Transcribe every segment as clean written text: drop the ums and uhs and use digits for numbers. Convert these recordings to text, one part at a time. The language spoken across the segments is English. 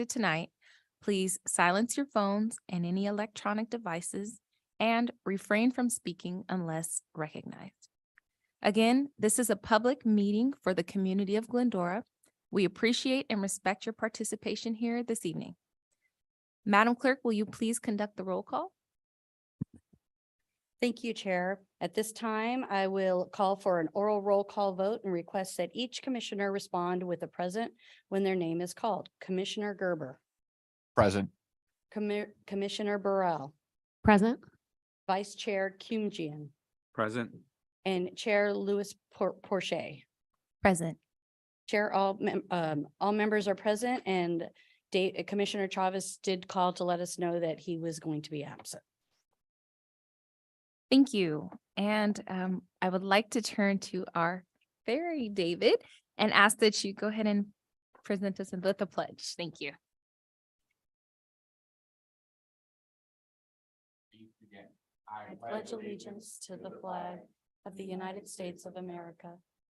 conducted tonight, please silence your phones and any electronic devices and refrain from speaking unless recognized. Again, this is a public meeting for the community of Glendora. We appreciate and respect your participation here this evening. Madam Clerk, will you please conduct the roll call? Thank you, Chair. At this time, I will call for an oral roll call vote and request that each commissioner respond with a present when their name is called. Commissioner Gerber, Present. Commissioner Burrell, Present. Vice Chair Kumjian, Present. and Chair Louis Porche. Present. Chair, all members are present, and Commissioner Chavez did call to let us know that he was going to be absent. Thank you. And I would like to turn to our fairy David and ask that you go ahead and present us with the pledge. Thank you. I pledge allegiance to the flag of the United States of America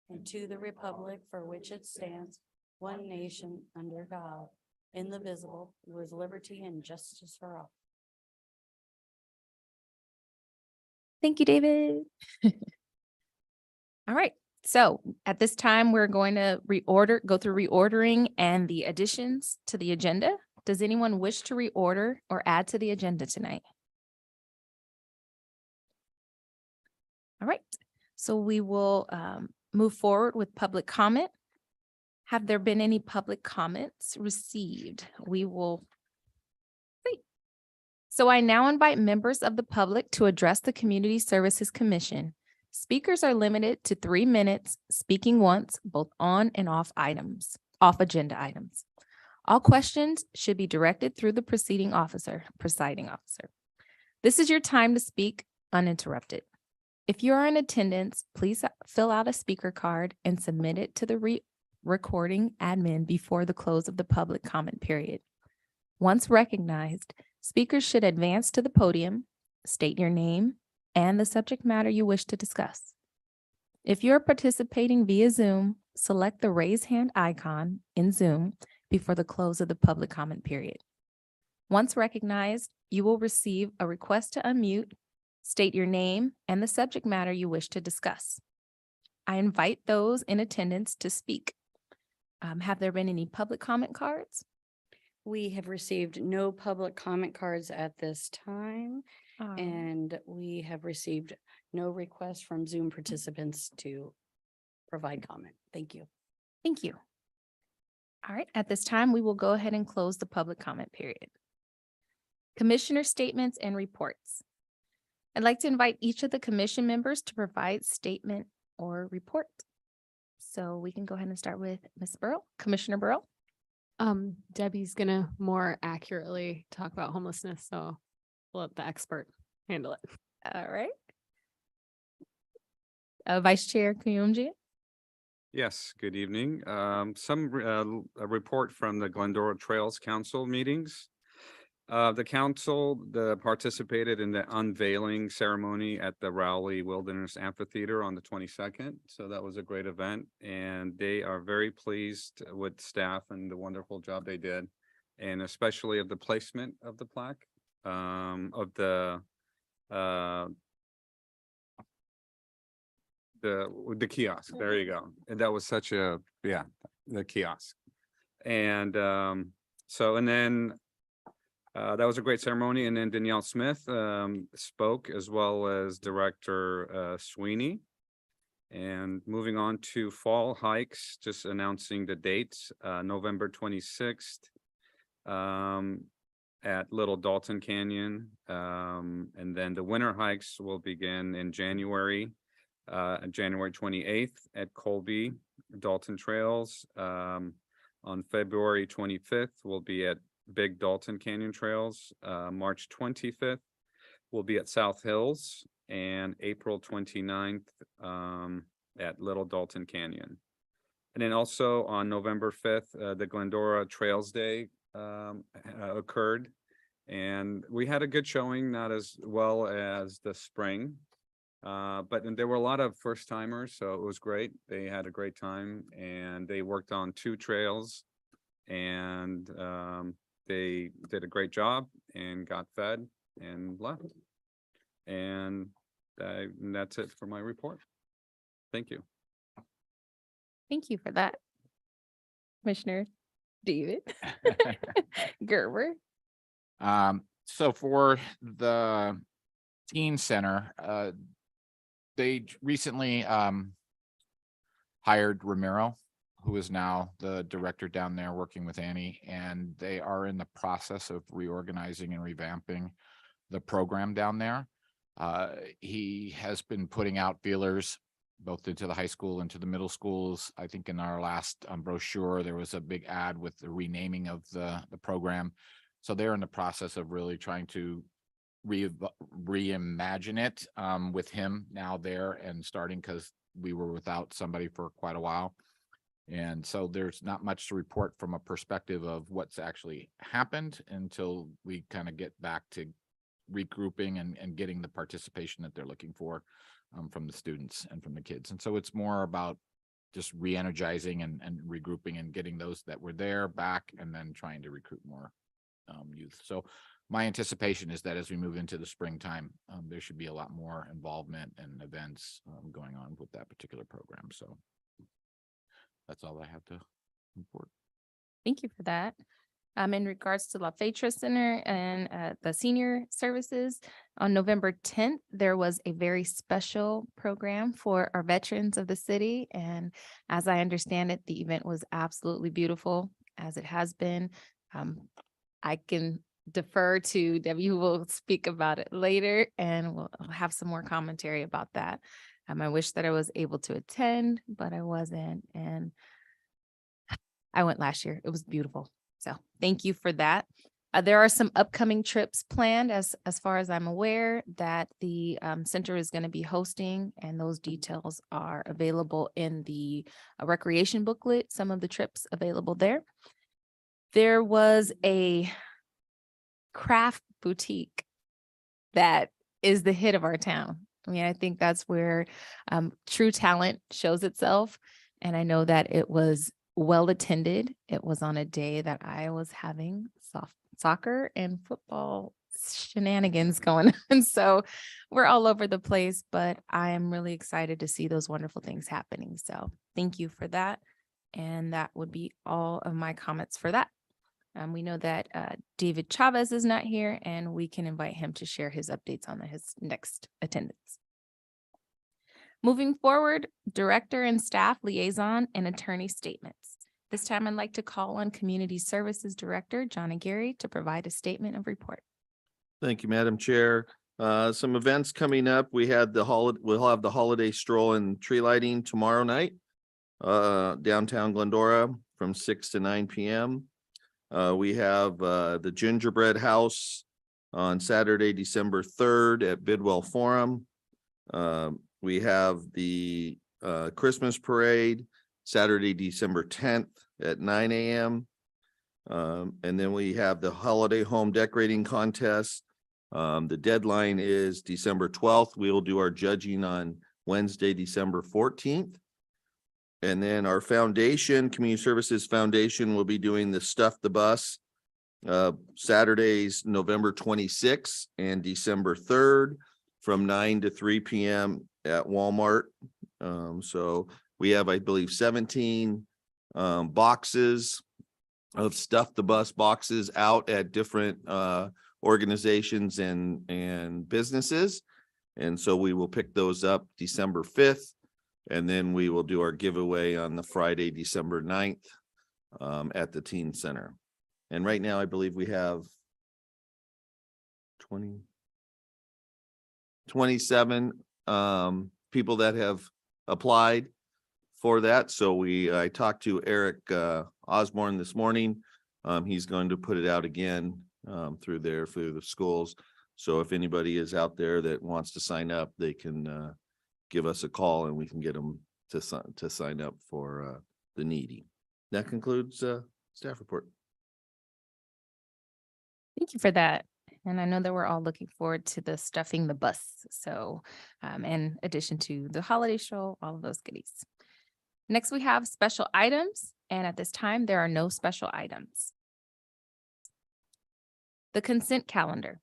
and to the republic for which it stands, one nation under God, indivisible, with liberty and justice for all. Thank you, David. All right. So at this time, we're going to go through reordering and the additions to the agenda. Does anyone wish to reorder or add to the agenda tonight? All right. So we will move forward with public comment. Have there been any public comments received? We will. So I now invite members of the public to address the Community Services Commission. Speakers are limited to 3 minutes, speaking once, both on and off agenda items. All questions should be directed through the presiding officer. This is your time to speak uninterrupted. If you are in attendance, please fill out a speaker card and submit it to the recording admin before the close of the public comment period. Once recognized, speakers should advance to the podium, state your name, and the subject matter you wish to discuss. If you are participating via Zoom, select the raise hand icon in Zoom before the close of the public comment period. Once recognized, you will receive a request to unmute, state your name, and the subject matter you wish to discuss. I invite those in attendance to speak. Have there been any public comment cards? We have received no public comment cards at this time, and we have received no requests from Zoom participants to provide comment. Thank you. Thank you. All right, at this time, we will go ahead and close the public comment period. Commissioner statements and reports. I'd like to invite each of the commission members to provide statement or report. So we can go ahead and start with Ms. Burrell, Commissioner Burrell. Debbie's gonna more accurately talk about homelessness, so we'll let the expert handle it. All right. Vice Chair Kuyumji. Yes, good evening. A report from the Glendora Trails Council meetings. The council participated in the unveiling ceremony at the Rowley Wilderness Amphitheater on the 22nd. So that was a great event, and they are very pleased with staff and the wonderful job they did, and especially of the placement of the plaque, of the kiosk. There you go. And that was such a, the kiosk. And that was a great ceremony. And then Danielle Smith spoke, as well as Director Sweeney. And moving on to fall hikes, just announcing the dates, November 26th at Little Dalton Canyon. And then the winter hikes will begin in January 28th at Colby Dalton Trails. On February 25th, we'll be at Big Dalton Canyon Trails. March 25th will be at South Hills, and April 29th at Little Dalton Canyon. And then also on November 5th, the Glendora Trails Day occurred, and we had a good showing, not as well as the spring, but there were a lot of first timers, so it was great. They had a great time, and they worked on 2 trails and they did a great job and got fed and left. And that's it for my report. Thank you. Thank you for that. Commissioner David Gerber. So for the teen center, they recently hired Ramiro, who is now the director down there working with Annie, and they are in the process of reorganizing and revamping the program down there. He has been putting out feelers both into the high school and to the middle schools. I think in our last brochure, there was a big ad with the renaming of the program. So they're in the process of really trying to reimagine it with him now there and starting, because we were without somebody for quite a while. And so there's not much to report from a perspective of what's actually happened until we kind of get back to regrouping and getting the participation that they're looking for from the students and from the kids. And so it's more about just re-energizing and regrouping and getting those that were there back, and then trying to recruit more youth. So my anticipation is that as we move into the springtime, there should be a lot more involvement and events going on with that particular program. So that's all I have to report. Thank you for that. In regards to La Fetra Center and the senior services, on November 10th, there was a very special program for our veterans of the city. And as I understand it, the event was absolutely beautiful, as it has been. I can defer to Debbie, who will speak about it later, and we'll have some more commentary about that. I wish that I was able to attend, but I wasn't. And I went last year. It was beautiful. So thank you for that. There are some upcoming trips planned, as far as I'm aware, that the center is going to be hosting, and those details are available in the recreation booklet, some of the trips available there. There was a craft boutique that is the hit of our town. I mean, I think that's where true talent shows itself. And I know that it was well attended. It was on a day that I was having soccer and football shenanigans going on. So we're all over the place, but I am really excited to see those wonderful things happening. So thank you for that. And that would be all of my comments for that. We know that David Chavez is not here, and we can invite him to share his updates on his next attendance. Moving forward, director and staff liaison and attorney statements. This time I'd like to call on Community Services Director John Aguirre to provide a statement of report. Thank you, Madam Chair. Some events coming up. We'll have the holiday stroll and tree lighting tomorrow night, downtown Glendora from 6 to 9 p.m. We have the Gingerbread House on Saturday, December 3rd at Bidwell Forum. We have the Christmas Parade Saturday, December 10th at 9 a.m. And then we have the Holiday Home Decorating Contest. The deadline is December 12th. We will do our judging on Wednesday, December 14th. And then our foundation, Community Services Foundation, will be doing the Stuff the Bus Saturdays, November 26th and December 3rd from 9 to 3 p.m. at Walmart. So we have, I believe, 17 boxes of Stuff the Bus boxes out at different organizations and businesses. And so we will pick those up December 5th. And then we will do our giveaway on the Friday, December 9th at the Teen Center. And right now, I believe we have 27 people that have applied for that. So I talked to Eric Osborne this morning. He's going to put it out again through the schools. So if anybody is out there that wants to sign up, they can give us a call and we can get them to sign up for the needy. That concludes staff report. Thank you for that. And I know that we're all looking forward to the stuffing the bus. So in addition to the holiday show, all of those goodies. Next, we have special items. And at this time, there are no special items. The consent calendar.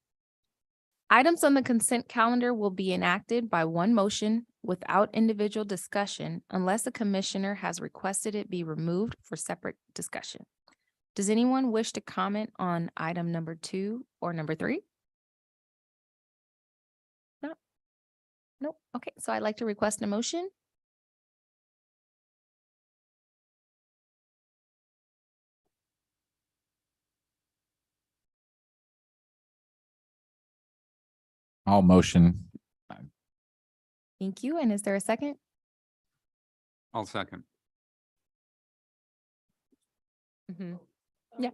Items on the consent calendar will be enacted by one motion without individual discussion unless a commissioner has requested it be removed for separate discussion. Does anyone wish to comment on item number 2 or number 3? No? Nope. Okay, so I'd like to request a motion. All motion. Thank you. And is there a second? I'll second. Yeah.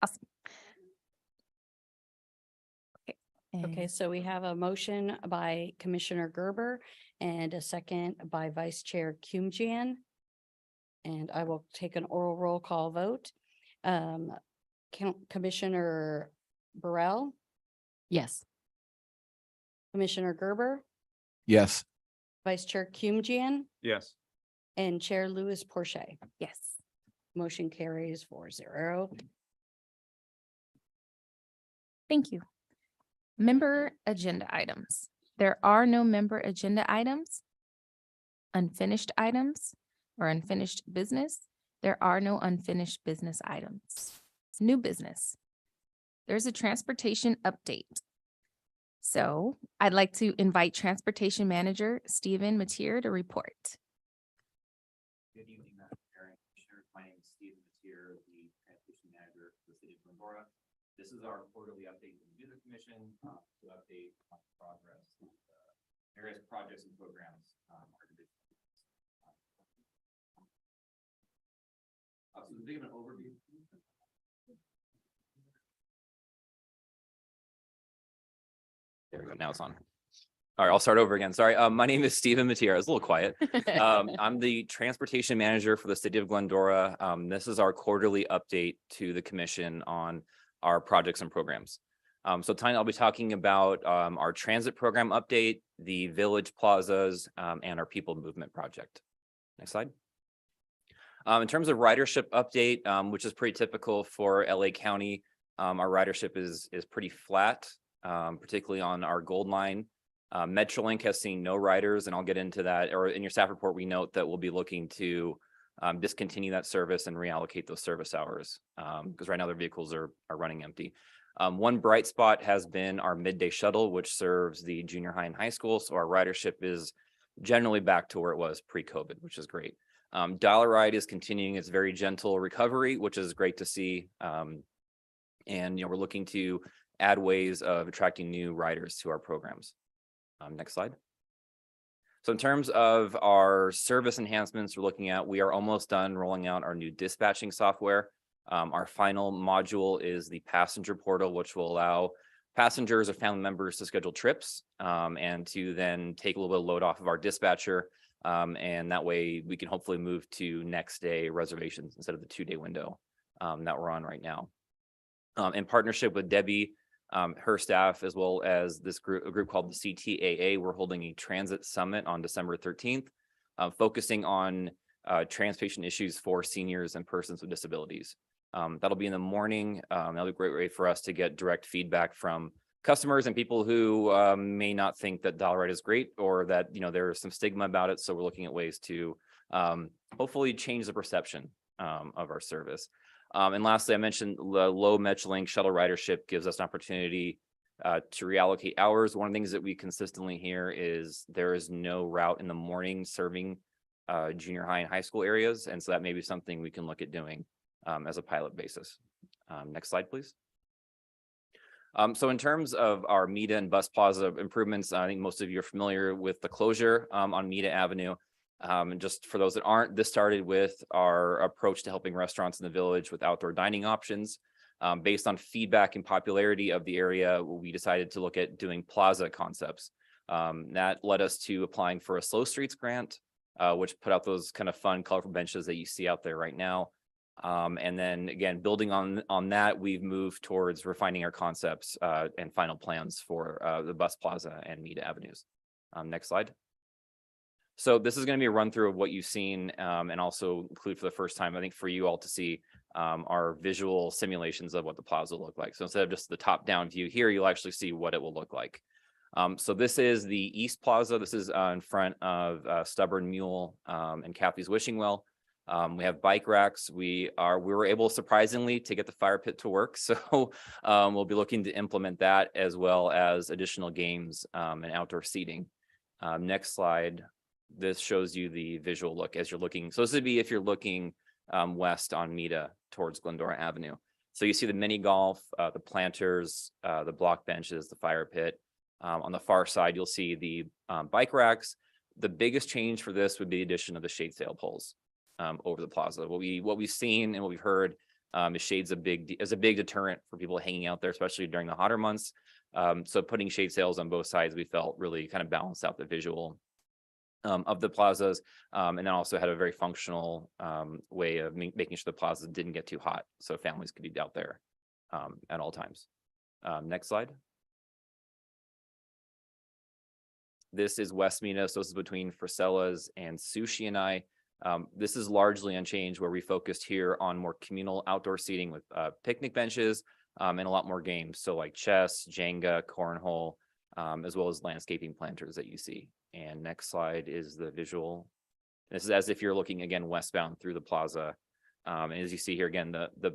Awesome. Okay, And so we have a motion by Commissioner Gerber and a second by Vice Chair Kumjian. And I will take an oral roll call vote. Commissioner Burrell, Yes. Commissioner Gerber, Yes. Vice Chair Kumjian, Yes. and Chair Louis Porche. yes. Motion carries 4-0. Thank you. Member agenda items. There are no member agenda items. Unfinished items or unfinished business. There are no unfinished business items. New business. There's a transportation update. So I'd like to invite Transportation Manager Stephen Matier to report. Good evening, Madam Chair and Commissioners. My name is Stephen Matier, the Transportation Manager for the City of Glendora. This is our quarterly update from the Music Commission to update on progress of various projects and programs. So to give an overview. There we go. Now it's on. All right, I'll start over again. Sorry. My name is Stephen Matier. I was a little quiet. I'm the transportation manager for the city of Glendora. This is our quarterly update to the commission on our projects and programs. So tonight I'll be talking about our transit program update, the village plazas, and our people movement project. Next slide. In terms of ridership update, which is pretty typical for LA County, our ridership is pretty flat, particularly on our Gold Line. Metrolink has seen no riders, and I'll get into that. Or in your staff report, we note that we'll be looking to discontinue that service and reallocate those service hours because right now their vehicles are running empty. One bright spot has been our midday shuttle, which serves the junior high and high school. So our ridership is generally back to where it was pre-COVID, which is great. Dollar Ride is continuing its very gentle recovery, which is great to see. And we're looking to add ways of attracting new riders to our programs. Next slide. So in terms of our service enhancements we're looking at, we are almost done rolling out our new dispatching software. Our final module is the passenger portal, which will allow passengers or family members to schedule trips and to then take a little bit of load off of our dispatcher. And that way we can hopefully move to next day reservations instead of the 2-day window that we're on right now. In partnership with Debbie, her staff, as well as a group called the CTAA, we're holding a transit summit on December 13th, focusing on transportation issues for seniors and persons with disabilities. That'll be in the morning. That'll be a great way for us to get direct feedback from customers and people who may not think that Dollar Ride is great, or that there's some stigma about it. So we're looking at ways to hopefully change the perception of our service. And lastly, I mentioned the low Metrolink shuttle ridership gives us an opportunity to reallocate hours. One of the things that we consistently hear is there is no route in the morning serving junior high and high school areas. And so that may be something we can look at doing as a pilot basis. Next slide, please. So in terms of our MEDA and bus plaza improvements, I think most of you are familiar with the closure on MEDA Avenue. And just for those that aren't, this started with our approach to helping restaurants in the village with outdoor dining options. Based on feedback and popularity of the area, we decided to look at doing plaza concepts. That led us to applying for a Slow Streets grant, which put out those kind of fun, colorful benches that you see out there right now. And then again, building on that, we've moved towards refining our concepts and final plans for the bus plaza and MEDA avenues. Next slide. So this is going to be a run through of what you've seen, and also include for the first time, I think, for you all to see our visual simulations of what the plaza will look like. So instead of just the top down view here, you'll actually see what it will look like. So this is the East Plaza. This is in front of Stubborn Mule and Kathy's Wishing Well. We have bike racks. We were able, surprisingly, to get the fire pit to work. So we'll be looking to implement that, as well as additional games and outdoor seating. Next slide. This shows you the visual look as you're looking. So this would be if you're looking west on MEDA towards Glendora Avenue. So you see the mini golf, the planters, the block benches, the fire pit. On the far side, you'll see the bike racks. The biggest change for this would be the addition of the shade sail poles over the plaza. What we've seen and what we've heard is shades a big deterrent for people hanging out there, especially during the hotter months. So putting shade sails on both sides, we felt really kind of balanced out the visual of the plazas, and then also had a very functional way of making sure the plaza didn't get too hot, so families could be out there at all times. Next slide. This is West MEDA, so this is between Frisella's and Sushi and I. This is largely unchanged, where we focused here on more communal outdoor seating with picnic benches and a lot more games. So like chess, Jenga, cornhole, as well as landscaping planters that you see. And next slide is the visual. This is as if you're looking again westbound through the plaza. And as you see here again, the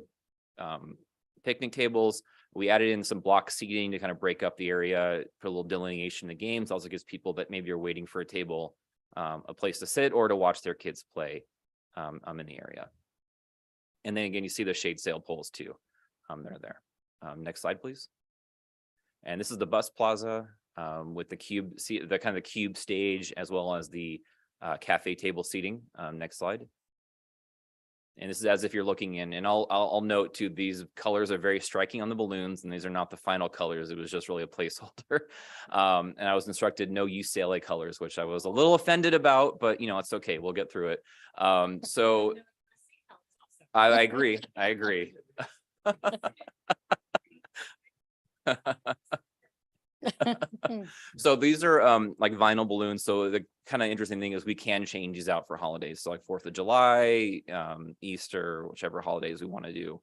picnic tables, we added in some block seating to kind of break up the area, put a little delineation in the games. Also gives people that maybe are waiting for a table a place to sit or to watch their kids play in the area. And then again, you see the shade sail poles too. They're there. Next slide, please. And this is the bus plaza with the cube, the kind of the cube stage, as well as the cafe table seating. Next slide. And this is as if you're looking in, and I'll note too, these colors are very striking on the balloons, and these are not the final colors. It was just really a placeholder. And I was instructed no UCLA colors, which I was a little offended about, but you know, it's okay. We'll get through it. So I agree. I agree. So these are like vinyl balloons. So the kind of interesting thing is we can change these out for holidays. So like 4th of July, Easter, whichever holidays we want to do.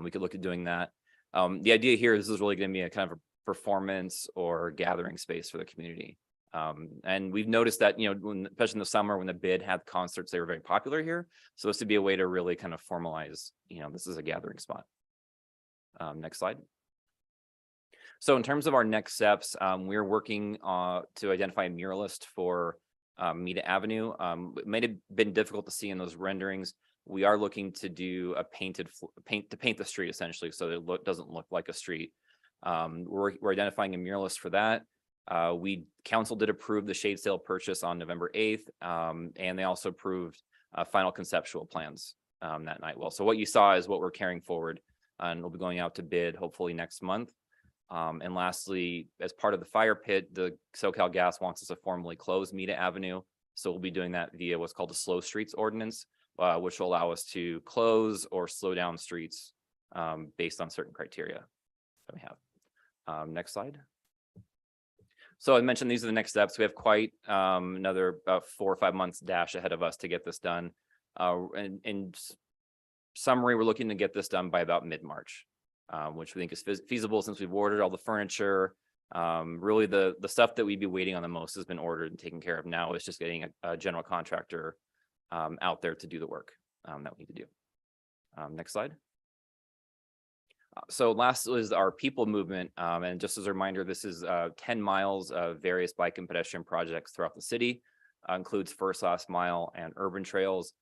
We could look at doing that. The idea here is this is really going to be a kind of a performance or gathering space for the community. And we've noticed that, you know, especially in the summer when the bid had concerts, they were very popular here. So this would be a way to really kind of formalize, you know, this is a gathering spot. Next slide. So in terms of our next steps, we're working to identify a muralist for MEDA Avenue. It might have been difficult to see in those renderings. We are looking to do a paint the street essentially, so that it doesn't look like a street. We're identifying a muralist for that. Council did approve the shade sail purchase on November 8th, and they also approved final conceptual plans that night. Well, so what you saw is what we're carrying forward, and we'll be going out to bid hopefully next month. And lastly, as part of the fire pit, the SoCal Gas wants us to formally close MEDA Avenue. So we'll be doing that via what's called the Slow Streets Ordinance, which will allow us to close or slow down streets based on certain criteria that we have. Next slide. So I mentioned these are the next steps. We have quite another about 4 or 5 months dash ahead of us to get this done. In summary, we're looking to get this done by about mid-March. Which we think is feasible since we've ordered all the furniture. Really the stuff that we'd be waiting on the most has been ordered and taken care of now. It's just getting a general contractor out there to do the work that we need to do. Next slide. So last is our people movement. And just as a reminder, this is 10 miles of various bike and pedestrian projects throughout the city. Includes first, last mile and urban trails.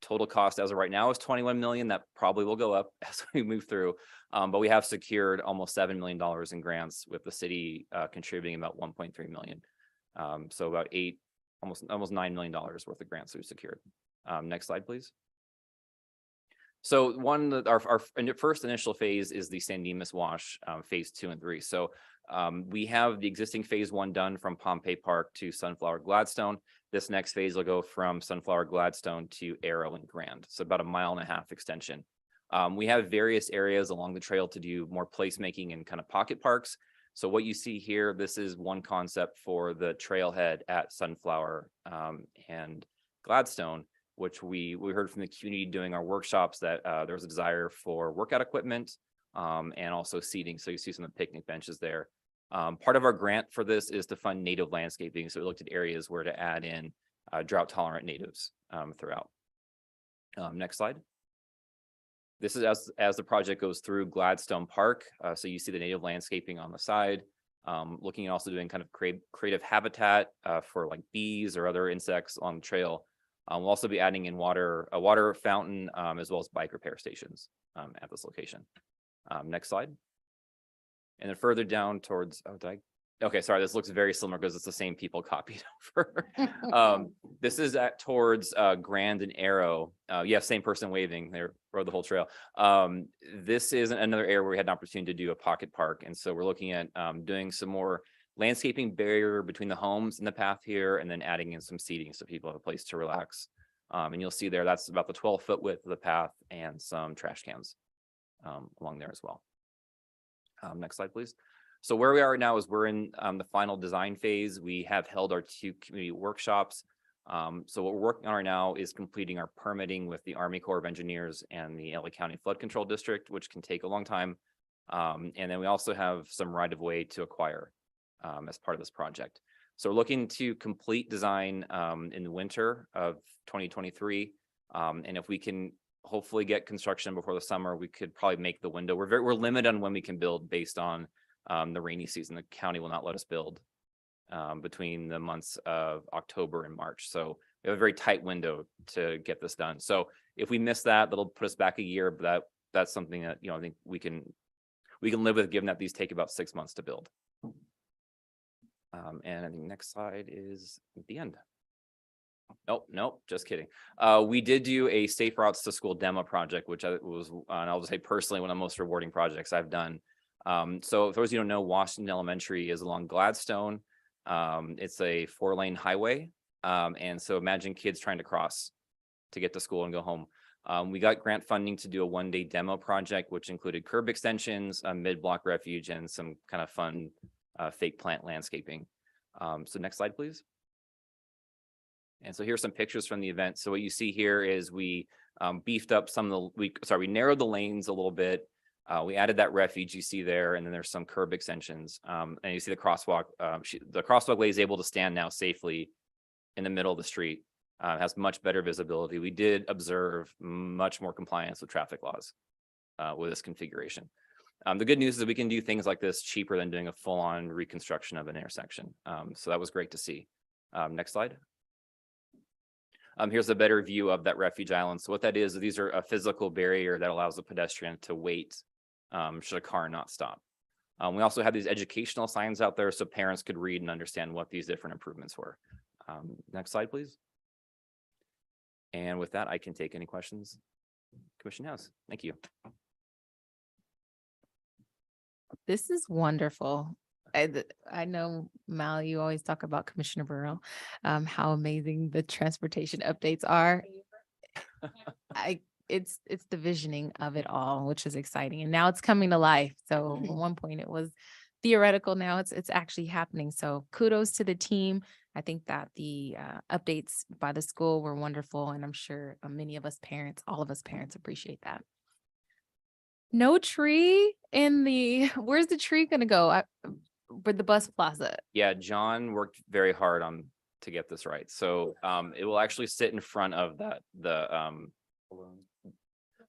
Total cost as of right now is 21 million. That probably will go up as we move through. But we have secured almost $7 million in grants, with the city contributing about 1.3 million. So about almost $9 million worth of grants we've secured. Next slide, please. So our first initial phase is the San Dimas Wash, phase 2 and 3. So we have the existing phase 1 done from Pompey Park to Sunflower Gladstone. This next phase will go from Sunflower Gladstone to Arrow and Grand. So about a 1.5 mile extension. We have various areas along the trail to do more placemaking and kind of pocket parks. So what you see here, this is one concept for the trailhead at Sunflower and Gladstone, which we heard from the community doing our workshops that there was a desire for workout equipment and also seating. So you see some of the picnic benches there. Part of our grant for this is to fund native landscaping. So we looked at areas where to add in drought tolerant natives throughout. Next slide. This is as the project goes through Gladstone Park. So you see the native landscaping on the side, looking at also doing kind of creative habitat for like bees or other insects on the trail. We'll also be adding in a water fountain as well as bike repair stations at this location. Next slide. And then further down towards, okay, sorry, this looks very similar because it's the same people copied over. This is towards Grand and Arrow. Yeah, same person waving, they rode the whole trail. This is another area where we had an opportunity to do a pocket park. And so we're looking at doing some more landscaping barrier between the homes and the path here, and then adding in some seating so people have a place to relax. And you'll see there, that's about the 12-foot width of the path and some trash cans along there as well. Next slide, please. So where we are right now is we're in the final design phase. We have held our 2 community workshops. So what we're working on right now is completing our permitting with the Army Corps of Engineers and the LA County Flood Control District, which can take a long time. And then we also have some right of way to acquire as part of this project. So we're looking to complete design in the winter of 2023. And if we can hopefully get construction before the summer, we could probably make the window. We're limited on when we can build based on the rainy season. The county will not let us build between the months of October and March. So we have a very tight window to get this done. So if we miss that, that'll put us back a year, but that's something that, I think we can live with, given that these take about 6 months to build. And I think next slide is at the end. Nope, just kidding. We did do a Safe Routes to School demo project, which was, and I'll just say personally, one of the most rewarding projects I've done. So for those of you who don't know, Washington Elementary is along Gladstone. It's a 4-lane highway. And so imagine kids trying to cross to get to school and go home. We got grant funding to do a 1-day demo project, which included curb extensions, a mid-block refuge, and some kind of fun fake plant landscaping. So next slide, please. And so here's some pictures from the event. So what you see here is we beefed up some of the, we narrowed the lanes a little bit. We added that refuge you see there, and then there's some curb extensions. And you see the crosswalk. The crosswalk way is able to stand now safely in the middle of the street. Has much better visibility. We did observe much more compliance with traffic laws with this configuration. The good news is that we can do things like this cheaper than doing a full-on reconstruction of an intersection. So that was great to see. Next slide. Here's a better view of that refuge island. So what that is, these are a physical barrier that allows the pedestrian to wait should a car not stop. We also have these educational signs out there so parents could read and understand what these different improvements were. Next slide, please. And with that, I can take any questions Commission has. Thank you. This is wonderful. I know, Mal, you always talk about Commissioner Burrow, how amazing the transportation updates are. It's the visioning of it all, which is exciting. And now it's coming to life. So at one point it was theoretical. Now it's actually happening. So kudos to the team. I think that the updates by the school were wonderful. And I'm sure many of us parents, all of us parents appreciate that. No tree in the, where's the tree going to go? For the bus plaza. Yeah, John worked very hard to get this right. So it will actually sit in front of the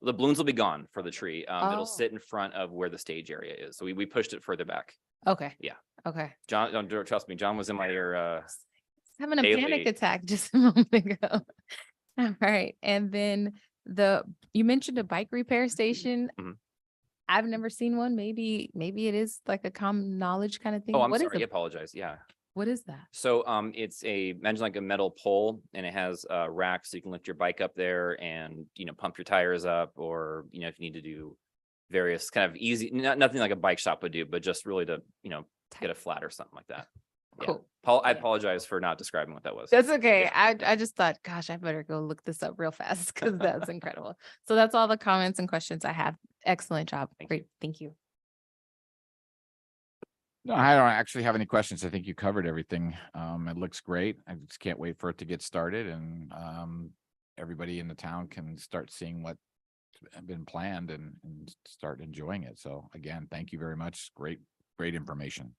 balloons will be gone for the tree. It'll sit in front of where the stage area is. So we pushed it further back. Okay. Yeah. Okay. John, don't trust me. John was in my ear. Having a daily. panic attack just a moment ago. All right. And then you mentioned a bike repair station. Mhm. I've never seen one. Maybe it is like a common knowledge kind of thing. Oh, I'm What is sorry. I apologize. Yeah. What is that? So it's imagine like a metal pole, and it has racks so you can lift your bike up there and pump your tires up, or if you need to do various kind of easy, nothing like a bike shop would do, but just really to get a flat or something like that. Cool. Yeah. I apologize for not describing what that was. That's okay. Yeah. I just thought, gosh, I better go look this up real fast because that's incredible. So that's all the comments and questions I have. Excellent job. Thank Great. Thank you. No, I don't actually have any questions. I think you covered everything. It looks great. I just can't wait for it to get started and everybody in the town can start seeing what been planned and start enjoying it. So again, thank you very much. Great information.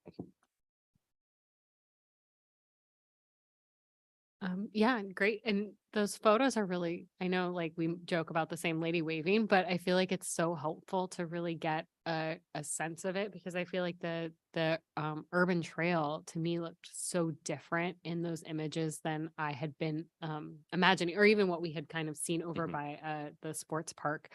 Yeah, great. And those photos are really, I know like we joke about the same lady waving, but I feel like it's so helpful to really get a sense of it because I feel like the urban trail to me looked so different in those images than I had been imagining, or even what we had kind of seen over by the sports park.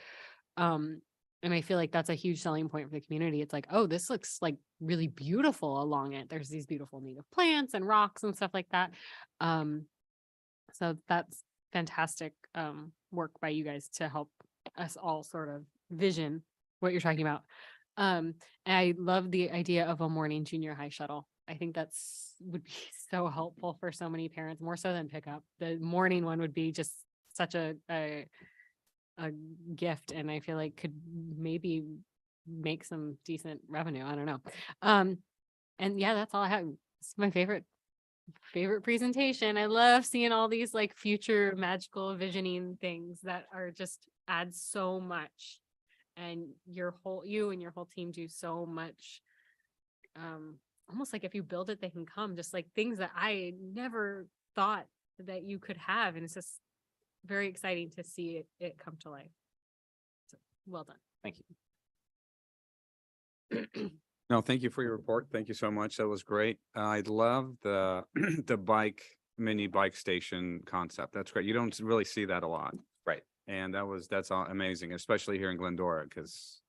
And I feel like that's a huge selling point for the community. It's like, oh, this looks like really beautiful along it. There's these beautiful native plants and rocks and stuff like that. So that's fantastic work by you guys to help us all sort of vision what you're talking about. And I love the idea of a morning junior high shuttle. I think would be so helpful for so many parents, more so than pickup. The morning one would be just such a gift, and I feel like could maybe make some decent revenue. I don't know. And yeah, that's all I have. It's my favorite presentation. I love seeing all these like future magical visioning things that are just add so much. And you and your whole team do so much. Almost like if you build it, they can come, just like things that I never thought that you could have. And it's just very exciting to see it come to life. So well done. Thank you. No, thank you for your report. Thank you so much. That was great. I love the the mini bike station concept. That's great. You don't really see that a lot. Right. And that's all amazing, especially here in Glendora, because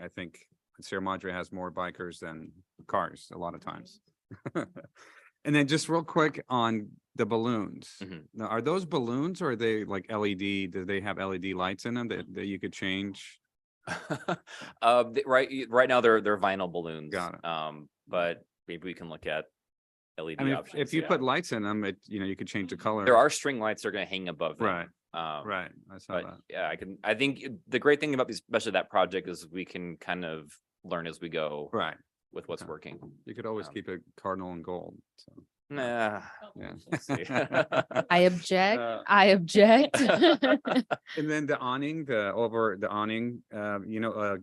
I think Sierra Madre has more bikers than cars a lot of times. And then just real quick on the balloons. Now, are those balloons or are they like LED? Do they have LED lights in them that you could change? Right now they're vinyl balloons. Got it. But maybe we can look at LED I mean, options. if you yeah. put lights in them, you could change the color. There are string lights that are going to hang above them. Right. Um, Right. I saw But that. yeah, I think the great thing about especially that project is we can kind of learn as we go Right. with what's Okay. working. You could always Um, keep it cardinal and gold. So. Nah. Yeah. We'll see. I object. Uh, I object. And then the awning,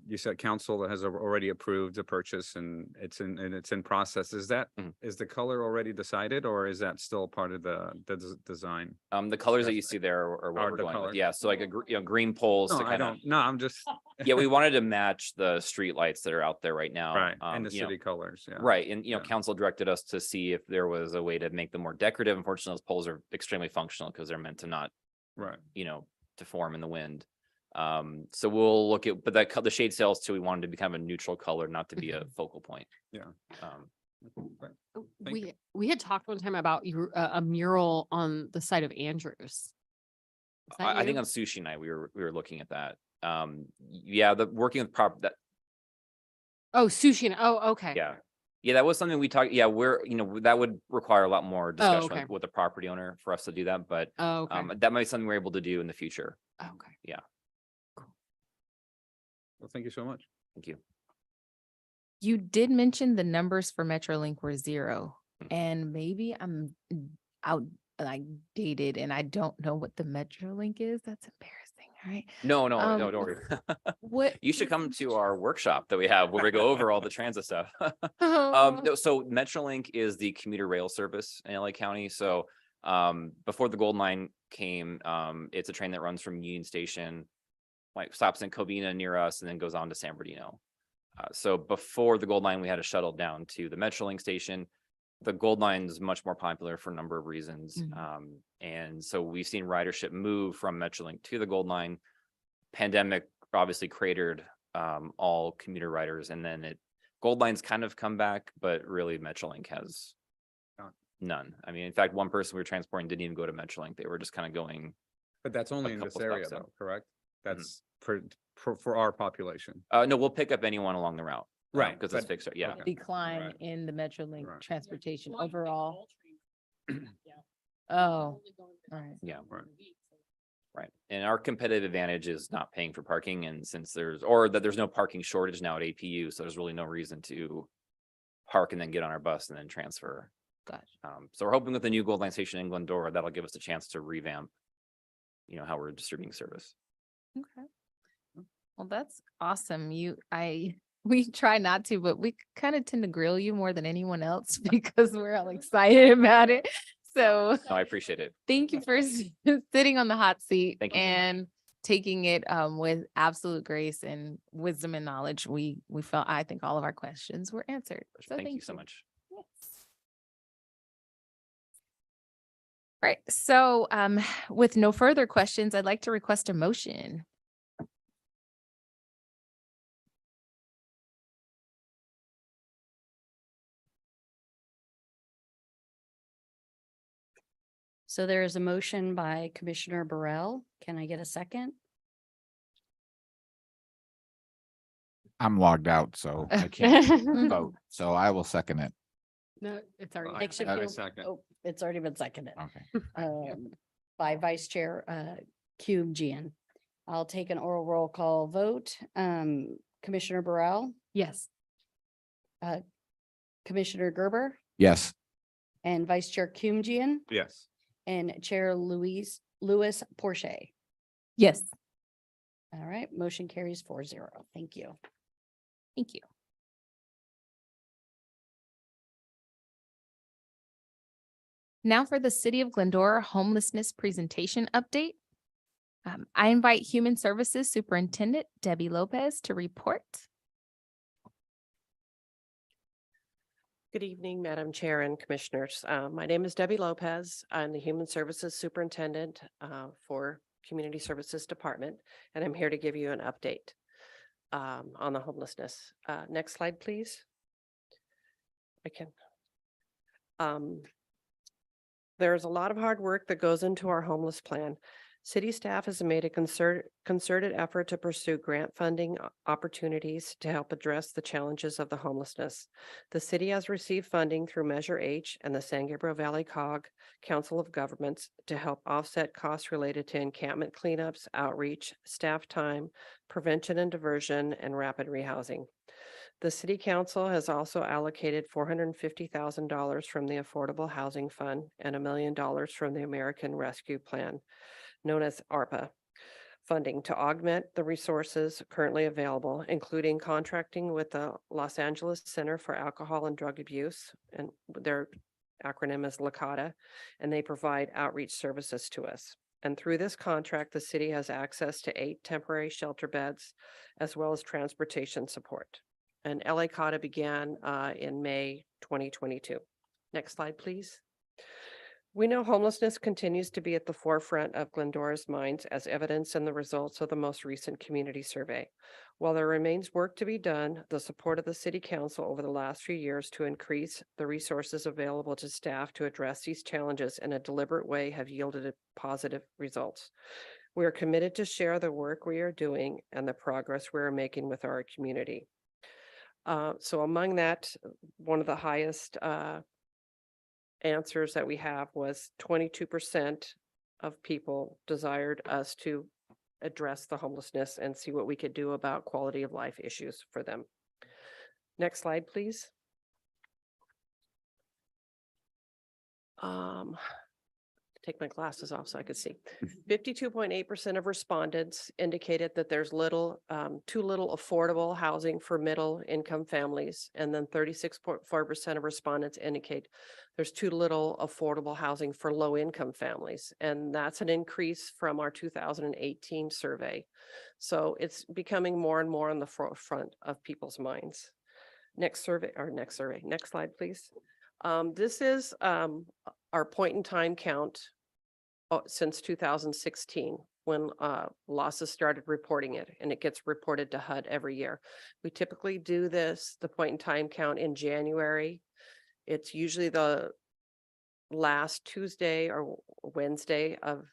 you said council has already approved the purchase and it's in process. Is the color already decided or is that still part of the design? The colors that you see there are what Are we're the going with. colors. Yeah, so like green poles No, to I kind of. don't, no, I'm just. Yeah, we wanted to match the street lights that are out there right now. Right, and the you know, city colors, yeah. Right, and Yeah. council directed us to see if there was a way to make them more decorative. Unfortunately, those poles are extremely functional because they're meant to not, Right. deform in the wind. So we'll look at, but the shade sails too, we wanted to become a neutral color, not to be a focal point. Yeah. Right. Thank you. We had talked one time about a mural on the side of Andrews. Is that I think you? on sushi night, we were looking at that. Yeah, working with Oh, sushi. Oh, okay. Yeah, that was something we talked, that would require a lot more discussion okay. with the property owner for us to do that, but Oh, okay. that might be something we're able to do in the future. Okay. Well, thank you so much. Thank you. You did mention the numbers for MetroLink were 0, and maybe I'm outdated and I don't know what the MetroLink is. That's embarrassing, right? No, Um, don't worry. What You should come to our workshop that we have where we go over all the transit stuff. Oh, No, so MetroLink is the commuter rail service in LA County. So before the Golden Line came, it's a train that runs from Union Station, like stops in Covina near us, and then goes on to San Bernardino. So before the Gold Line, we had a shuttle down to the MetroLink station. The Gold Line is much more popular for a number of reasons. And so we've seen ridership move from MetroLink to the Gold Line. Pandemic obviously cratered all commuter riders, and then Gold Line's kind of come back, but really MetroLink has none. I mean, in fact, one person we were transporting didn't even go to MetroLink. They were just kind of going. But that's only in this couple area stops though, correct? That's for our population. No, we'll pick up anyone along the route. Right, Because it's but- fixed. Yeah. okay. decline Right. in the MetroLink Right. transportation overall. Oh, all right. Yeah. Right. Right. And our competitive advantage is not paying for parking. And since there's no parking shortage now at APU, so there's really no reason to park and then get on our bus and then transfer. Gotcha. So we're hoping with the new Gold Line station in Glendora, that'll give us a chance to revamp, how we're distributing service. Okay. Well, that's awesome. We try not to, but we kind of tend to grill you more than anyone else because we're all excited about it. So No, I appreciate it. thank you for sitting on the hot seat Thank you. and taking it with absolute grace and wisdom and knowledge. I think all of our questions were answered. So Thank you so much. Yes. Right. So with no further questions, I'd like to request a motion. So there is a motion by Commissioner Burrell. Can I get a second? I'm logged out, so I can't vote. So I will second it. No, it's already. I- Nick I Sheffield- second. Oh, it's already been seconded. Okay. By Vice Chair Cube Gian. I'll take an oral roll call vote. Commissioner Burrell, Yes. Commissioner Gerber, Yes. and Vice Chair Cube Gian, Yes. and Chair Louis Porche. Yes. All right, motion carries 4-0. Thank you. Thank you. Now for the City of Glendora homelessness presentation update. I invite Human Services Superintendent Debbie Lopez to report. Good evening, Madam Chair and Commissioners. My name is Debbie Lopez. I'm the Human Services Superintendent for Community Services Department, and I'm here to give you an update on the homelessness. Next slide, please. I can. There's a lot of hard work that goes into our homeless plan. City staff has made a concerted effort to pursue grant funding opportunities to help address the challenges of the homelessness. The city has received funding through Measure H and the San Gabriel Valley Council of Governments to help offset costs related to encampment cleanups, outreach, staff time, prevention and diversion, and rapid rehousing. The city council has also allocated $450,000 from the Affordable Housing Fund and $1 million from the American Rescue Plan, known as ARPA, funding to augment the resources currently available, including contracting with the Los Angeles Center for Alcohol and Drug Abuse, and their acronym is LACADA, and they provide outreach services to us. And through this contract, the city has access to 8 temporary shelter beds, as well as transportation support. And LACADA began in May 2022. Next slide, please. We know homelessness continues to be at the forefront of Glendora's minds, as evidenced in the results of the most recent community survey. While there remains work to be done, the support of the City Council over the last few years to increase the resources available to staff to address these challenges in a deliberate way have yielded positive results. We are committed to share the work we are doing and the progress we are making with our community. So among that, one of the highest answers that we have was 22% of people desired us to address the homelessness and see what we could do about quality of life issues for them. Next slide, please. Take my glasses off so I could see. 52.8% of respondents indicated that there's too little affordable housing for middle income families. And then 36.4% of respondents indicate there's too little affordable housing for low income families. And that's an increase from our 2018 survey. So it's becoming more and more on the forefront of people's minds. Next slide, please. This is our point in time count since 2016, when LASA started reporting it, and it gets reported to HUD every year. We typically do the point in time count in January. It's usually the last Tuesday or Wednesday of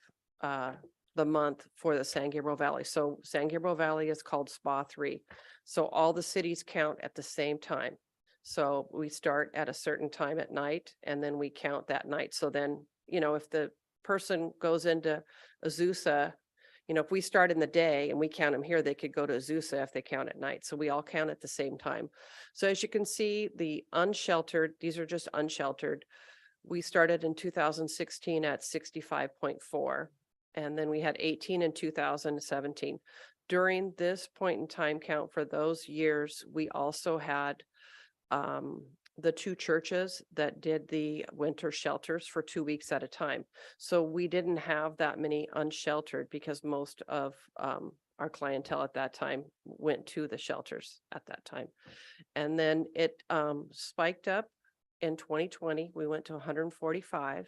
the month for the San Gabriel Valley. So San Gabriel Valley is called SPA 3. So all the cities count at the same time. So we start at a certain time at night, and then we count that night. So then, if the person goes into Azusa, You know, if we start in the day and we count them here, they could go to Azusa if they count at night. So we all count at the same time. So as you can see, the unsheltered, these are just unsheltered. We started in 2016 at 65.4, and then we had 18 in 2017. During this point in time count for those years, we also had the 2 churches that did the winter shelters for 2 weeks at a time. So we didn't have that many unsheltered because most of our clientele at that time went to the shelters at that time. And then it spiked up in 2020. We went to 145.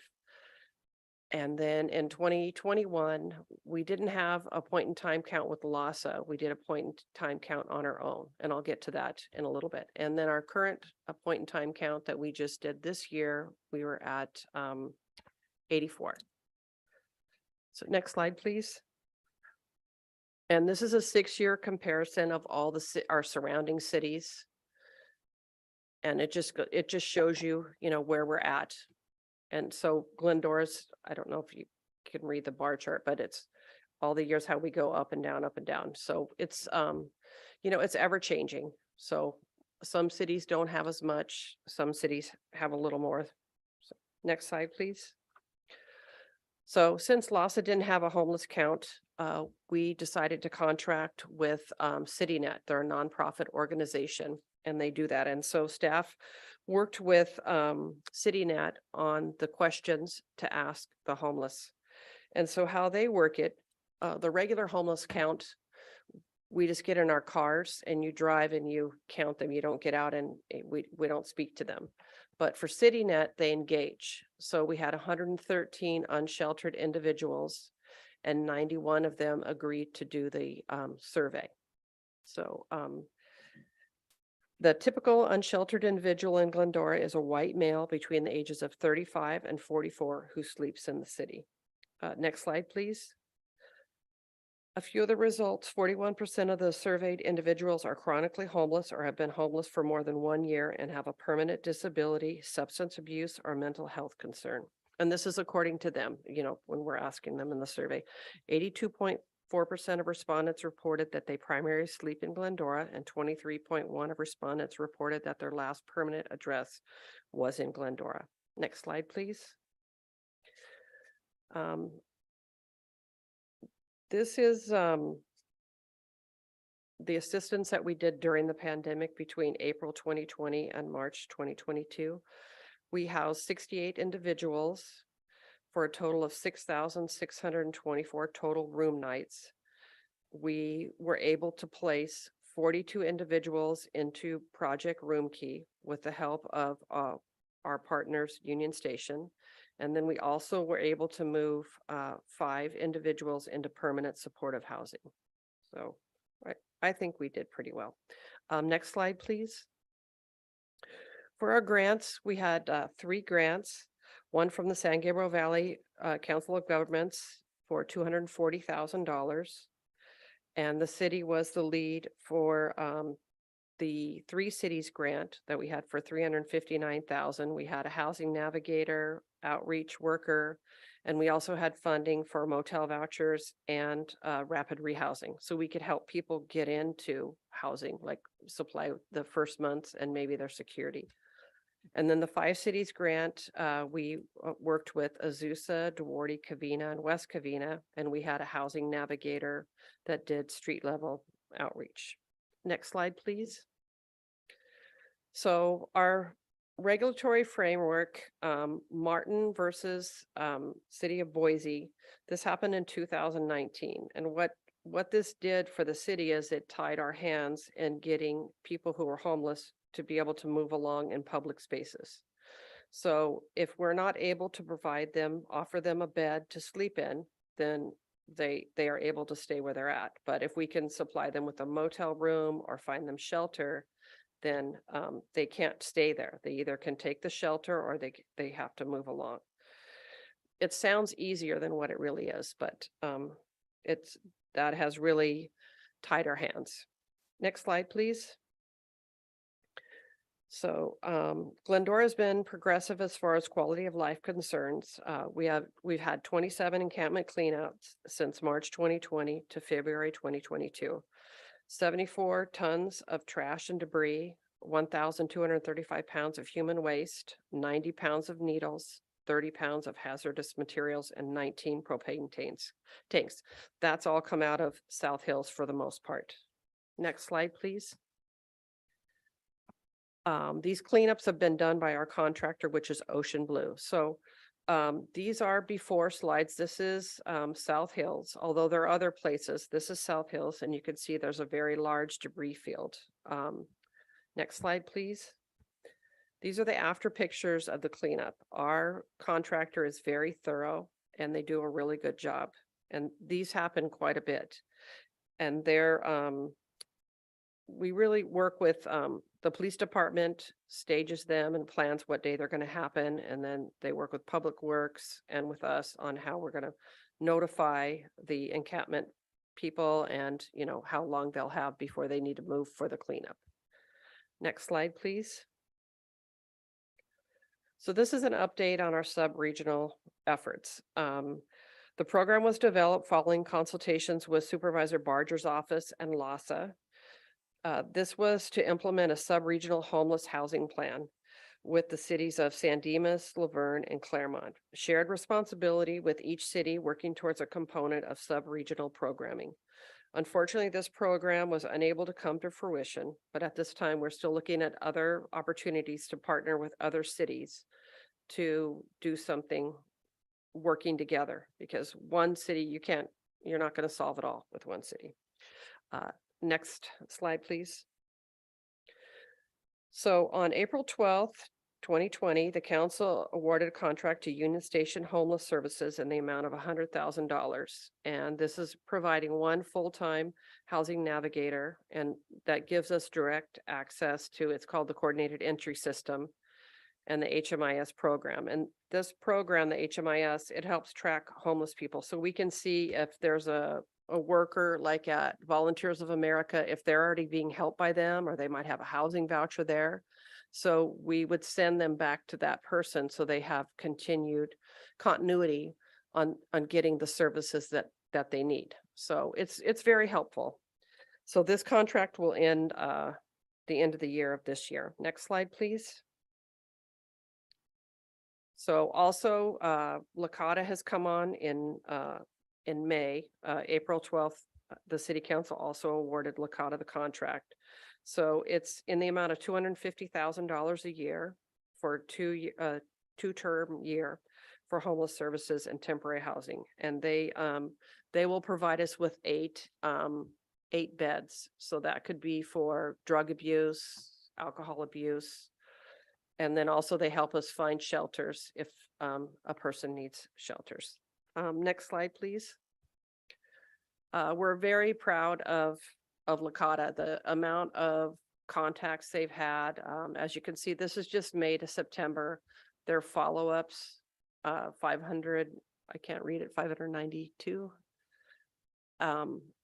And then in 2021, we didn't have a point in time count with LASA. We did a point in time count on our own, and I'll get to that in a little bit. And then our current point in time count that we just did this year, we were at 84. So next slide, please. And this is a 6-year comparison of all our surrounding cities. And it just shows you, you know, where we're at. And so Glendora's, I don't know if you can read the bar chart, but it's all the years how we go up and down, up and down. So it's, you know, it's ever changing. So some cities don't have as much, some cities have a little more. So, next slide, please. So since LASA didn't have a homeless count, we decided to contract with CityNet. They're a nonprofit organization, and they do that. And so staff worked with CityNet on the questions to ask the homeless. And so how they work it, the regular homeless count, we just get in our cars and you drive and you count them. You don't get out and we don't speak to them. But for CityNet, they engage. So we had 113 unsheltered individuals and 91 of them agreed to do the survey. So the typical unsheltered individual in Glendora is a white male between the ages of 35 and 44 who sleeps in the city. Next slide, please. A few of the results: 41% of the surveyed individuals are chronically homeless or have been homeless for more than 1 year and have a permanent disability, substance abuse, or mental health concern. And this is according to them, you know, when we're asking them in the survey. 82.4% of respondents reported that they primarily sleep in Glendora, and 23.1% of respondents reported that their last permanent address was in Glendora. Next slide, please. This is the assistance that we did during the pandemic between April 2020 and March 2022. We housed 68 individuals for a total of 6,624 total room nights. We were able to place 42 individuals into Project Room Key with the help of our partners, Union Station. And then we also were able to move 5 individuals into permanent supportive housing. So I think we did pretty well. Next slide, please. For our grants, we had 3 grants, one from the San Gabriel Valley Council of Governments for $240,000. And the city was the lead for the 3 cities grant that we had for $359,000. We had a housing navigator, outreach worker, and we also had funding for motel vouchers and rapid rehousing. So we could help people get into housing, like supply the first months and maybe their security. And then the 5 cities grant, we worked with Azusa, Duarte, Covina, and West Covina, and we had a housing navigator that did street level outreach. Next slide, please. So our regulatory framework, Martin versus City of Boise, this happened in 2019. And what this did for the city is it tied our hands in getting people who were homeless to be able to move along in public spaces. So if we're not able to provide them, offer them a bed to sleep in, then they are able to stay where they're at. But if we can supply them with a motel room or find them shelter, then they can't stay there. They either can take the shelter or they have to move along. It sounds easier than what it really is, but that has really tied our hands. Next slide, please. So Glendora has been progressive as far as quality of life concerns. We've had 27 encampment cleanouts since March 2020 to February 2022. 74 tons of trash and debris, 1,235 pounds of human waste, 90 pounds of needles, 30 pounds of hazardous materials, and 19 propane tanks. That's all come out of South Hills for the most part. Next slide, please. These cleanups have been done by our contractor, which is Ocean Blue. So these are before slides. This is South Hills, although there are other places. This is South Hills, and you can see there's a very large debris field. Next slide, please. These are the after pictures of the cleanup. Our contractor is very thorough, and they do a really good job. And these happen quite a bit. And we really work with the police department, stages them and plans what day they're going to happen. And then they work with Public Works and with us on how we're going to notify the encampment people and, you know, how long they'll have before they need to move for the cleanup. Next slide, please. So this is an update on our sub-regional efforts. The program was developed following consultations with Supervisor Barger's office and LASA. This was to implement a sub-regional homeless housing plan with the cities of San Dimas, Laverne, and Claremont. Shared responsibility with each city working towards a component of sub-regional programming. Unfortunately, this program was unable to come to fruition, but at this time, we're still looking at other opportunities to partner with other cities to do something working together, because one city, you're not going to solve it all with one city. Next slide, please. So on April 12th, 2020, the council awarded a contract to Union Station Homeless Services in the amount of $100,000. And this is providing one full-time housing navigator, and that gives us direct access to, it's called the Coordinated Entry System and the HMIS program. And this program, the HMIS, it helps track homeless people. So we can see if there's a worker like at Volunteers of America, if they're already being helped by them, or they might have a housing voucher there. So we would send them back to that person so they have continued continuity on getting the services that they need. So it's very helpful. So this contract will end the end of the year of this year. Next slide, please. So also LACADA has come on in May, April 12th, the city council also awarded LACADA the contract. So it's in the amount of $250,000 a year for two-term year for homeless services and temporary housing. And they will provide us with eight beds. So that could be for drug abuse, alcohol abuse. And then also they help us find shelters if a person needs shelters. Next slide, please. We're very proud of LACADA, the amount of contacts they've had. As you can see, this is just May to September. Their follow-ups, 500, I can't read it, 592.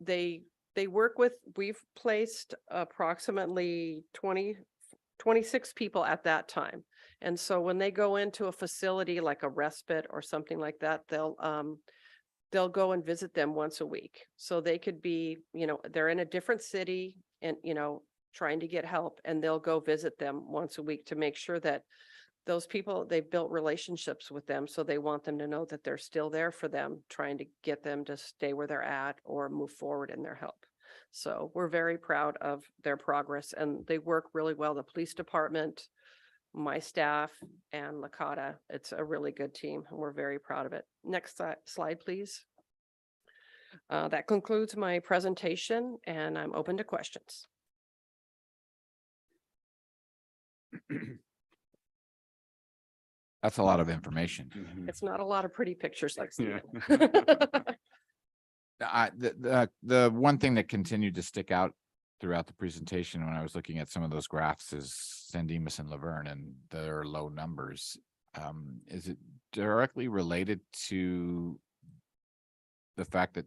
They work with, we've placed approximately 26 people at that time. And so when they go into a facility like a respite or something like that, they'll go and visit them once a week. So they could be, you know, they're in a different city and, you know, trying to get help, and they'll go visit them once a week to make sure that those people, they've built relationships with them. So they want them to know that they're still there for them, trying to get them to stay where they're at or move forward in their help. So we're very proud of their progress, and they work really well. The police department, my staff, and LACADA, it's a really good team, and we're very proud of it. Next slide, please. That concludes my presentation, and I'm open to questions. That's a lot of information. It's not a lot of pretty pictures like Yeah. The one thing that continued to stick out throughout the presentation when I was looking at some of those graphs is San Dimas and Laverne and their low numbers. Is it directly related to the fact that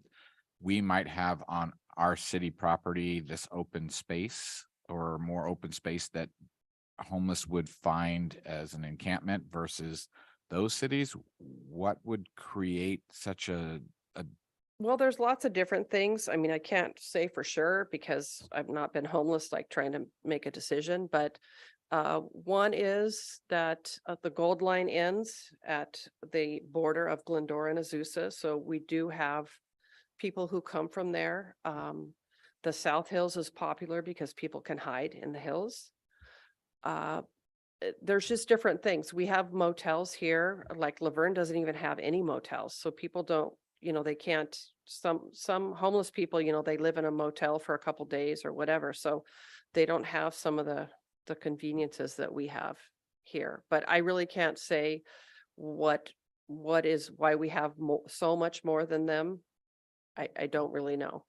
we might have on our city property this open space or more open space that homeless would find as an encampment versus those cities? What would create such a Well, there's lots of different things. I mean, I can't say for sure because I've not been homeless, like trying to make a decision, but one is that the Gold Line ends at the border of Glendora and Azusa. So we do have people who come from there. The South Hills is popular because people can hide in the hills. There's just different things. We have motels here, like Laverne doesn't even have any motels. So people don't, they can't, some homeless people, they live in a motel for a couple days or whatever. So they don't have some of the conveniences that we have here. But I really can't say why we have so much more than them. I don't really know.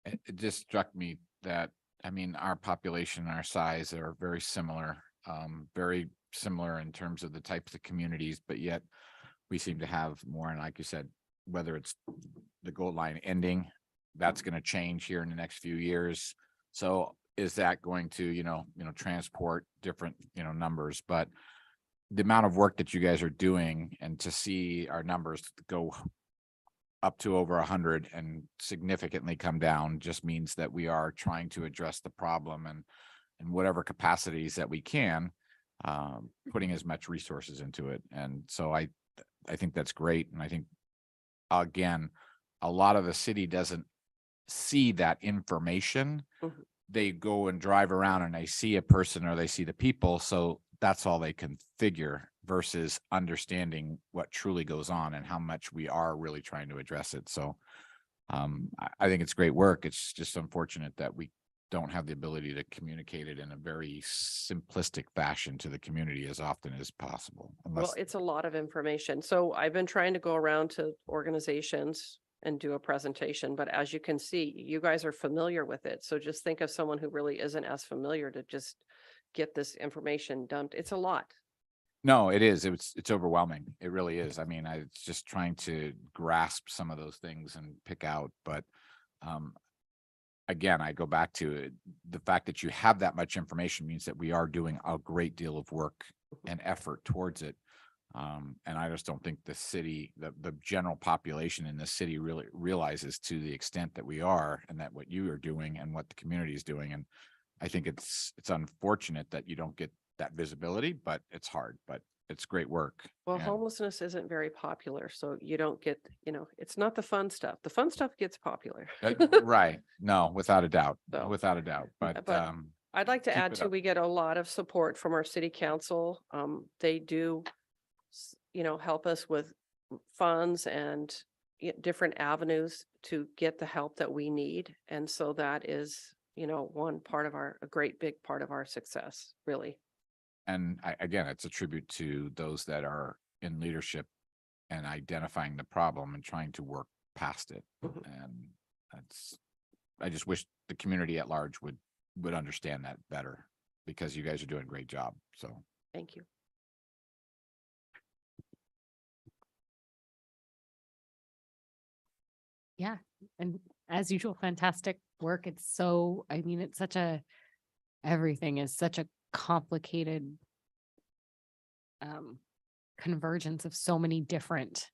it just struck me that, I mean, our population, our size are very similar in terms of the types of communities, but yet we seem to have more. And like you said, whether it's the Gold Line ending, that's going to change here in the next few years. So is that going to, transport different, numbers? But the amount of work that you guys are doing, and to see our numbers go up to over 100 and significantly come down, just means that we are trying to address the problem and in whatever capacities that we can, putting as much resources into it. And so I think that's great. And I think, again, a lot of the city doesn't see that information. Mhm. They go and drive around and they see a person or they see the people. So that's all they can figure, versus understanding what truly goes on and how much we are really trying to address it. So I think it's great work. It's just unfortunate that we don't have the ability to communicate it in a very simplistic fashion to the community as often as possible. Well, it's a lot of information. So I've been trying to go around to organizations and do a presentation, but as you can see, you guys are familiar with it. So just think of someone who really isn't as familiar to just get this information dumped. It's a lot. No, it is. It's overwhelming. It really is. I mean, it's just trying to grasp some of those things and pick out. But again, I go back to it. The fact that you have that much information means that we are doing a great deal of work and effort towards it. And I just don't think the city, the general population in the city really realizes to the extent that we are, and that what you are doing and what the community is doing. And I think it's unfortunate that you don't get that visibility, but it's hard, but it's great work. Well, And- homelessness isn't very popular, so you don't get, it's not the fun stuff. The fun stuff gets popular. Right. No, without a doubt, So, without a doubt. But, but I'd like to keep add it too, up. we get a lot of support from our city council. They do, help us with funds and different avenues to get the help that we need. And so that is, one part of a great big part of our success, really. And again, it's a tribute to those that are in leadership and identifying the problem and trying to work past it. Mhm. And I just wish the community at large would understand that better, because you guys are doing a great job. So Thank you. Yeah. And as usual, fantastic work. It's so, I mean, it's everything is such a complicated convergence of so many different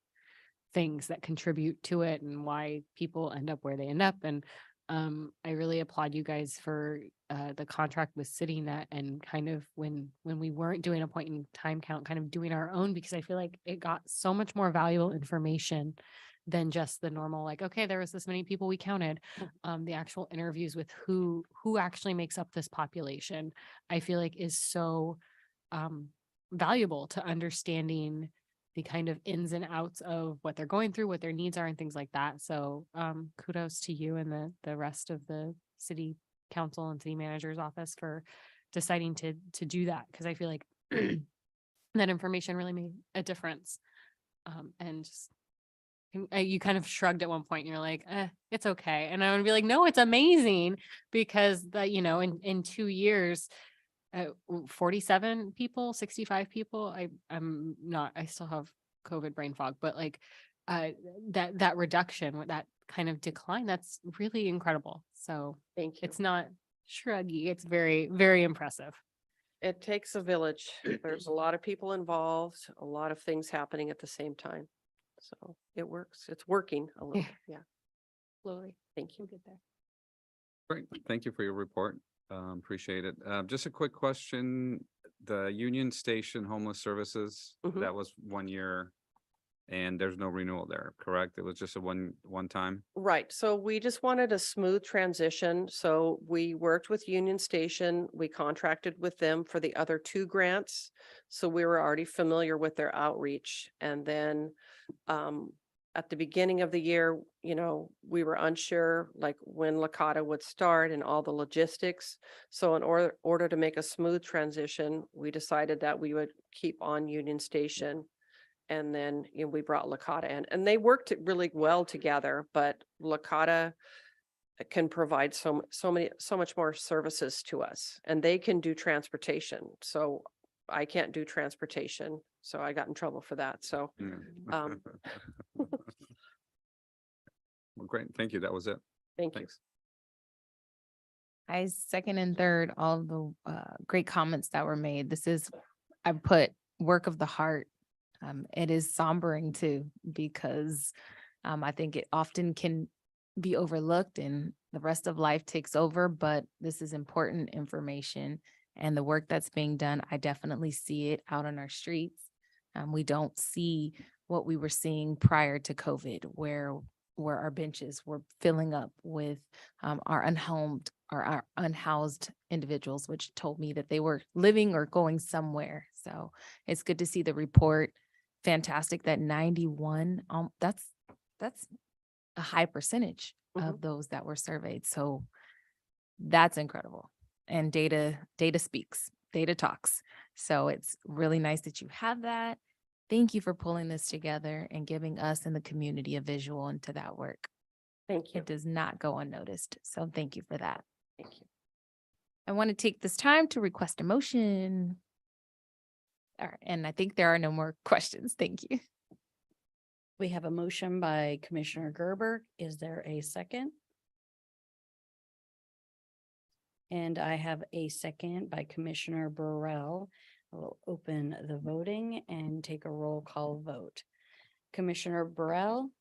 things that contribute to it and why people end up where they end up. And I really applaud you guys for the contract with CityNet, and kind of when we weren't doing a point in time count, kind of doing our own, because I feel like it got so much more valuable information than just the normal, like, okay, there was this many people we counted. The actual interviews with who actually makes up this population, I feel like is so valuable to understanding the kind of ins and outs of what they're going through, what their needs are, and things like that. So kudos to you and the rest of the city council and city manager's office for deciding to do that, because I feel like that information really made a difference. And just you kind of shrugged at one point and you're like, it's okay. And I would be like, no, it's amazing, because that, in 2 years, 47 people, 65 people. I still have COVID brain fog, but like that reduction with that kind of decline, that's really incredible. So Thank you. it's not shruggy. It's very, very impressive. It takes a village. There's a lot of people involved, a lot of things happening at the same time. So it works. It's working a little. Yeah. Slowly. Thank you. We'll get there. Great, thank you for your report. Appreciate it. Just a quick question. The Union Station Homeless Services, Mhm. that was 1 year and there's no renewal there, correct? It was just a one time? Right. So we just wanted a smooth transition. So we worked with Union Station. We contracted with them for the other 2 grants. So we were already familiar with their outreach. And then at the beginning of the year, you know, we were unsure like when Lakota would start and all the logistics. So in order to make a smooth transition, we decided that we would keep on Union Station. And then, you know, we brought Lakota in and they worked really well together, but Lakota can provide so much more services to us and they can do transportation. So I can't do transportation. So I got in trouble for that. So Yeah. Um, Well, great, thank you. That was it. thank you. Thanks. I second and third all of the great comments that were made. This is, I put work of the heart. It is sombering too, because I think it often can be overlooked and the rest of life takes over, but this is important information and the work that's being done, I definitely see it out on our streets. We don't see what we were seeing prior to COVID, where our benches were filling up with our unhomed or our unhoused individuals, which told me that they were living or going somewhere. So it's good to see the report. Fantastic that 91, that's a high percentage of those that were surveyed. So that's incredible. And data speaks, data talks. So it's really nice that you have that. Thank you for pulling this together and giving us and the community a visual into that work. Thank you. It does not go unnoticed. So thank you for that. Thank you. I want to take this time to request a motion. All right, and I think there are no more questions. Thank you. We have a motion by Commissioner Gerber. Is there a second? And I have a second by Commissioner Burrell. I will open the voting and take a roll call vote. Commissioner Burrell,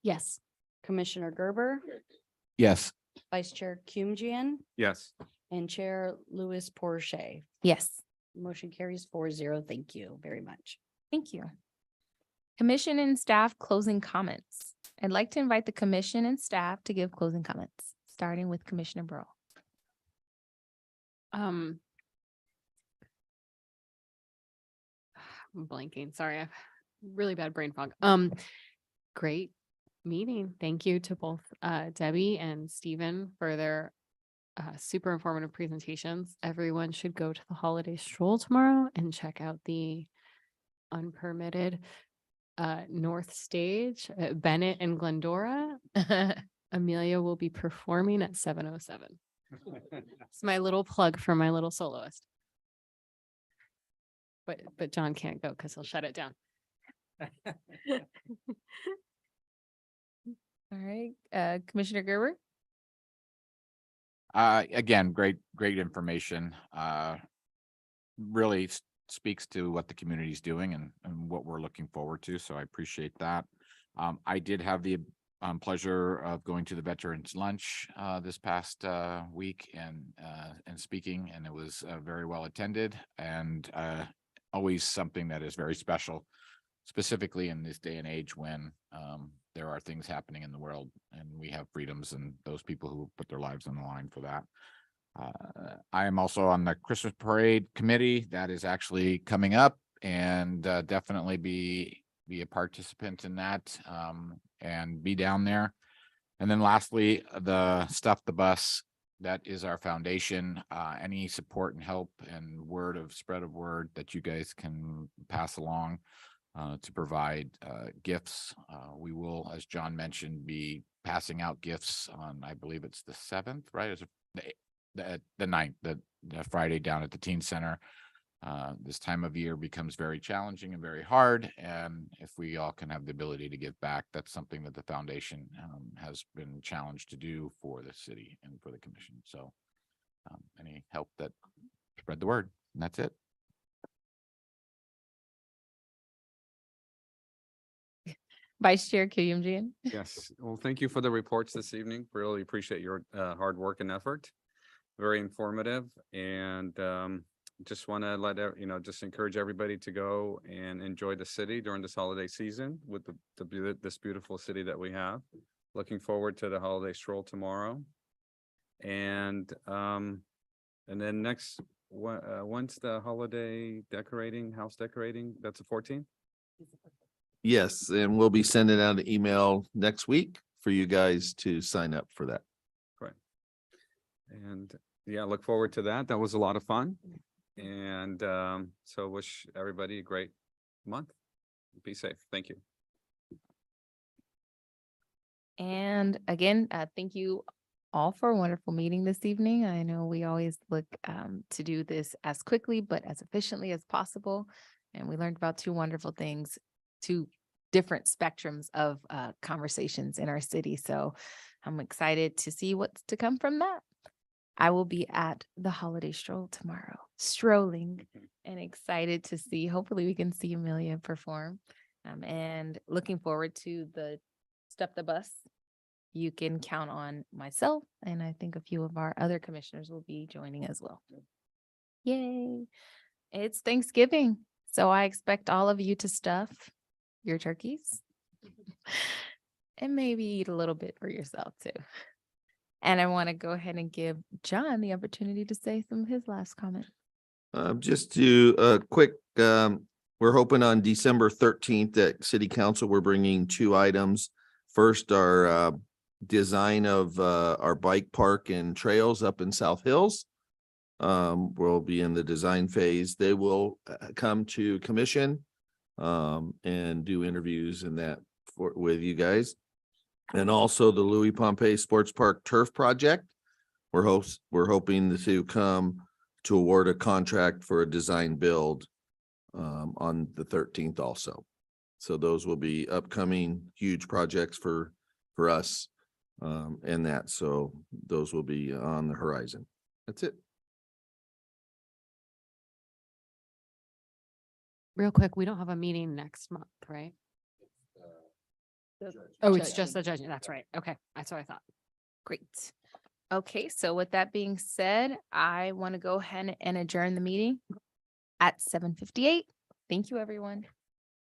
Yes. Commissioner Gerber, Yes. Vice Chair Cumjian, Yes, and Chair Louis Porche. Yes, Motion carries 4-0. Thank you very much. thank you. Commission and staff closing comments. I'd like to invite the commission and staff to give closing comments, starting with Commissioner Burrow. I'm blanking. Sorry, I have really bad brain fog. Great meeting. Thank you to both Debbie and Stephen for their super informative presentations. Everyone should go to the holiday stroll tomorrow and check out the unpermitted North Stage at Bennett and Glendora. Amelia will be performing at 7:07. It's my little plug for my little soloist. But John can't go because he'll shut it down. All right, Commissioner Gerber. Again, great information. Really speaks to what the community is doing and what we're looking forward to. So I appreciate that. I did have the pleasure of going to the Veterans Lunch this past week and speaking, and it was very well attended and always something that is very special, specifically in this day and age when there are things happening in the world and we have freedoms and those people who put their lives on the line for that. I am also on the Christmas parade committee that is actually coming up and definitely be a participant in that and be down there. And then lastly, the Stuff the Bus, that is our foundation. Any support and help and spread of word that you guys can pass along to provide gifts. We will, as John mentioned, be passing out gifts on, I believe it's the 7th, right? Is it the 9th, the Friday down at the Teen Center. This time of year becomes very challenging and very hard. And if we all can have the ability to give back, that's something that the foundation has been challenged to do for the city and for the commission. So any help that spread the word. And that's it. Vice Chair Kiyumjian. Yes, well, thank you for the reports this evening. Really appreciate your hard work and effort. Very informative, and just want to just encourage everybody to go and enjoy the city during this holiday season with this beautiful city that we have. Looking forward to the holiday stroll tomorrow. And then next, when's the holiday house decorating? That's the 14th? Yes, and we'll be sending out an email next week for you guys to sign up for that. Correct. And yeah, look forward to that. That was a lot of fun. And so wish everybody a great month. Be safe. Thank you. And again, thank you all for a wonderful meeting this evening. I know we always look to do this as quickly but as efficiently as possible. And we learned about two wonderful things, two different spectrums of conversations in our city. So I'm excited to see what's to come from that. I will be at the holiday stroll tomorrow, strolling, and excited to see, hopefully we can see Amelia perform. And looking forward to the Step the Bus. You can count on myself, and I think a few of our other commissioners will be joining as well. Yay. It's Thanksgiving, so I expect all of you to stuff your turkeys and maybe eat a little bit for yourself too. And I want to go ahead and give John the opportunity to say some of his last comment. Just to quick, we're hoping on December 13th at City Council, we're bringing two items. First, our design of our bike park and trails up in South Hills. We'll be in the design phase. They will come to commission and do interviews and that with you guys. And also the Louis Pompey Sports Park Turf Project. We're hoping to come to award a contract for a design build on the 13th also. So those will be upcoming huge projects for us and that. So those will be on the horizon. That's it. Real quick, we don't have a meeting next month, right? Oh, it's just the judging. That's right. Okay, that's what I thought. Great. Okay, so with that being said, I want to go ahead and adjourn the meeting at 7:58. Thank you, everyone.